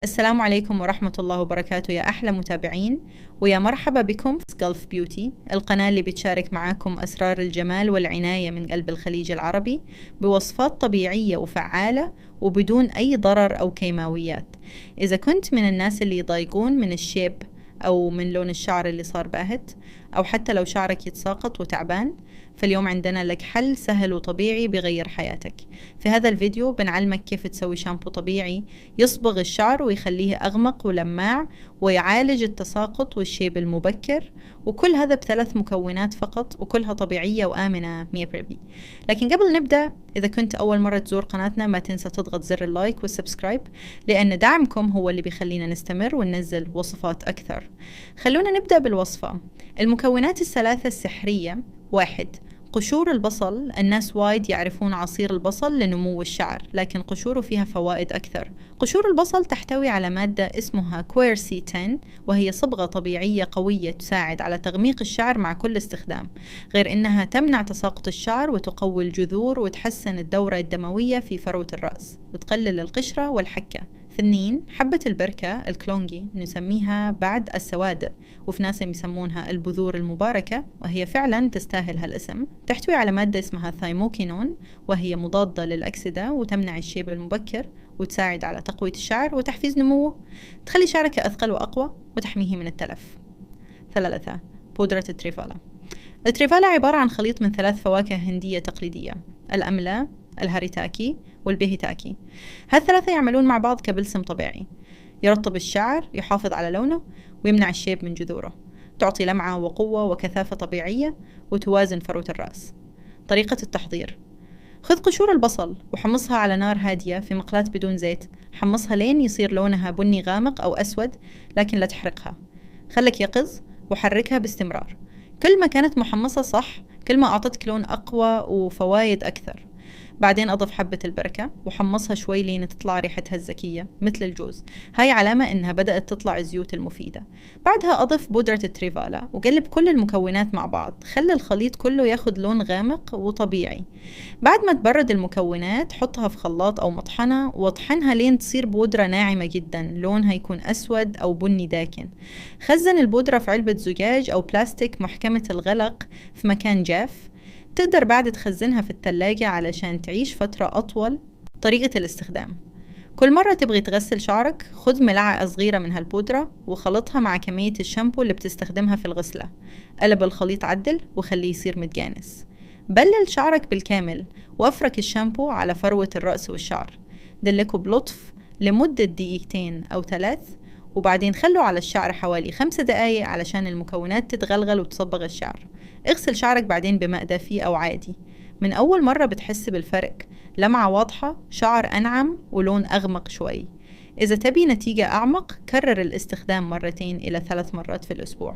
السلام عليكم ورحمة الله وبركاته يا أحلى متابعين، ويا مرحبا بكم في سكالف بيوتي، القناة اللي بتشارك معاكم أسرار الجمال والعناية من قلب الخليج العربي بوصفات طبيعية وفعالة وبدون أي ضرر أو كيماويات. إذا كنت من الناس اللي يضايقون من الشيب أو من لون الشعر اللي صار باهت، أو حتى لو شعرك يتساقط وتعبان، فاليوم عندنا لك حل سهل وطبيعي بيغير حياتك. في هذا الفيديو بنعلمك كيف تسوي شامبو طبيعي يصبغ الشعر ويخليه أغمق ولماع ويعالج التساقط والشيب المبكر، وكل هذا ب3 مكونات فقط، وكلها طبيعية وآمنة 100%. لكن قبل نبدأ، إذا كنت أول مرة تزور قناتنا ما تنسى تضغط زر اللايك والسبسكرايب، لأن دعمكم هو اللي بيخلينا نستمر وننزل وصفات أكثر. خلونا نبدأ بالوصفة. المكونات ال3 السحرية: 1. قشور البصل. الناس وايد يعرفون عصير البصل لنمو الشعر، لكن قشوره فيها فوائد أكثر. قشور البصل تحتوي على مادة اسمها كويرسيتين، وهي صبغة طبيعية قوية تساعد على تغميق الشعر مع كل استخدام، غير إنها تمنع تساقط الشعر وتقوي الجذور وتحسن الدورة الدموية في فروة الرأس وتقلل القشرة والحكة. 2. حبة البركة الكلونجي، نسميها بعد السوادق، وفي ناس يسمونها البذور المباركة، وهي فعلا تستاهل هالاسم. تحتوي على مادة اسمها ثايموكينون، وهي مضادة للأكسدة وتمنع الشيب المبكر وتساعد على تقوية الشعر وتحفيز نموه، تخلي شعرك أثقل وأقوى وتحميه من التلف. 3. بودرة التريفالا. التريفالا عبارة عن خليط من 3 فواكه هندية تقليدية: الأملا، الهاريتاكي، والبيهيتاكي. هالثلاثة يعملون مع بعض كبلسم طبيعي يرطب الشعر، يحافظ على لونه، ويمنع الشيب من جذوره. تعطي لمعة وقوة وكثافة طبيعية وتوازن فروة الرأس. طريقة التحضير: خذ قشور البصل وحمصها على نار هادية في مقلاة بدون زيت. حمصها لين يصير لونها بني غامق أو أسود، لكن لا تحرقها. خلك يقظ وحركها باستمرار. كل ما كانت محمصة صح، كل ما أعطتك لون أقوى وفوايد أكثر. بعدين أضف حبة البركة وحمصها شوي لين تطلع ريحتها الزكية مثل الجوز، هاي علامة إنها بدأت تطلع الزيوت المفيدة. بعدها أضف بودرة التريفالا وقلب كل المكونات مع بعض، خلي الخليط كله ياخد لون غامق وطبيعي. بعد ما تبرد المكونات حطها في خلاط أو مطحنة واطحنها لين تصير بودرة ناعمة جدا، لونها يكون أسود أو بني داكن. خزن البودرة في علبة زجاج أو بلاستيك محكمة الغلق في مكان جاف. تقدر بعد تخزنها في التلاجة علشان تعيش فترة أطول. طريقة الاستخدام: كل مرة تبغي تغسل شعرك خذ ملعقة صغيرة من هالبودرة وخلطها مع كمية الشامبو اللي بتستخدمها في الغسلة. قلب الخليط عدل وخليه يصير متجانس. بلل شعرك بالكامل وافرك الشامبو على فروة الرأس والشعر. دلكه بلطف لمدة 2 أو 3 دقائق، وبعدين خلوا على الشعر حوالي 5 دقايق علشان المكونات تتغلغل وتصبغ الشعر. اغسل شعرك بعدين بماء دافي أو عادي. من أول مرة بتحس بالفرق، لمعة واضحة، شعر أنعم، ولون أغمق شوي. إذا تبي نتيجة أعمق كرر الاستخدام 2 إلى 3 مرات في الأسبوع.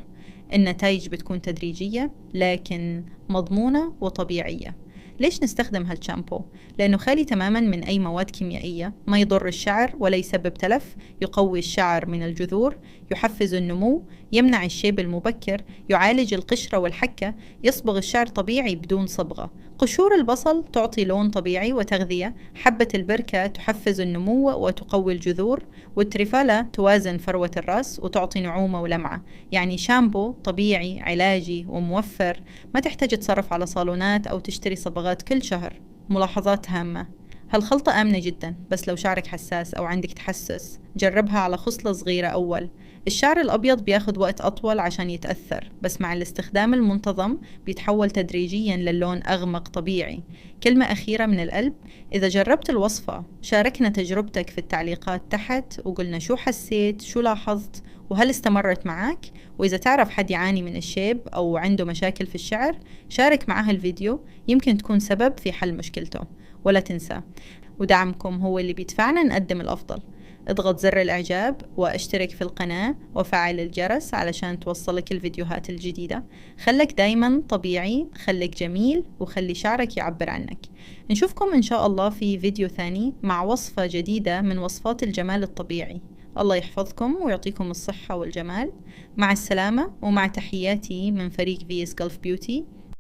النتائج بتكون تدريجية لكن مضمونة وطبيعية. ليش نستخدم هالشامبو؟ لأنه خالي تماما من أي مواد كيميائية، ما يضر الشعر ولا يسبب تلف، يقوي الشعر من الجذور، يحفز النمو، يمنع الشيب المبكر، يعالج القشرة والحكة، يصبغ الشعر طبيعي بدون صبغة. قشور البصل تعطي لون طبيعي وتغذية، حبة البركة تحفز النمو وتقوي الجذور، والتريفالا توازن فروة الرأس وتعطي نعومة ولمعة. يعني شامبو طبيعي علاجي وموفر، ما تحتاج تصرف على صالونات أو تشتري صبغات كل شهر. ملاحظات هامة: هالخلطة آمنة جدا، بس لو شعرك حساس أو عندك تحسس جربها على خصلة صغيرة أول. الشعر الأبيض بياخد وقت أطول عشان يتأثر، بس مع الاستخدام المنتظم بيتحول تدريجيا للون أغمق طبيعي. كلمة أخيرة من القلب: إذا جربت الوصفة شاركنا تجربتك في التعليقات تحت وقلنا شو حسيت، شو لاحظت، وهل استمرت معك. وإذا تعرف حد يعاني من الشيب أو عنده مشاكل في الشعر شارك معاه الفيديو، يمكن تكون سبب في حل مشكلته. ولا تنسى، ودعمكم هو اللي بيدفعنا نقدم الأفضل. اضغط زر الإعجاب واشترك في القناة وفعل الجرس علشان توصلك الفيديوهات الجديدة. خلك دايما طبيعي، خلك جميل، وخلي شعرك يعبر عنك. نشوفكم إن شاء الله في فيديو ثاني مع وصفة جديدة من وصفات الجمال الطبيعي. الله يحفظكم ويعطيكم الصحة والجمال. مع السلامة، ومع تحياتي من فريق فيس جلف بيوتي.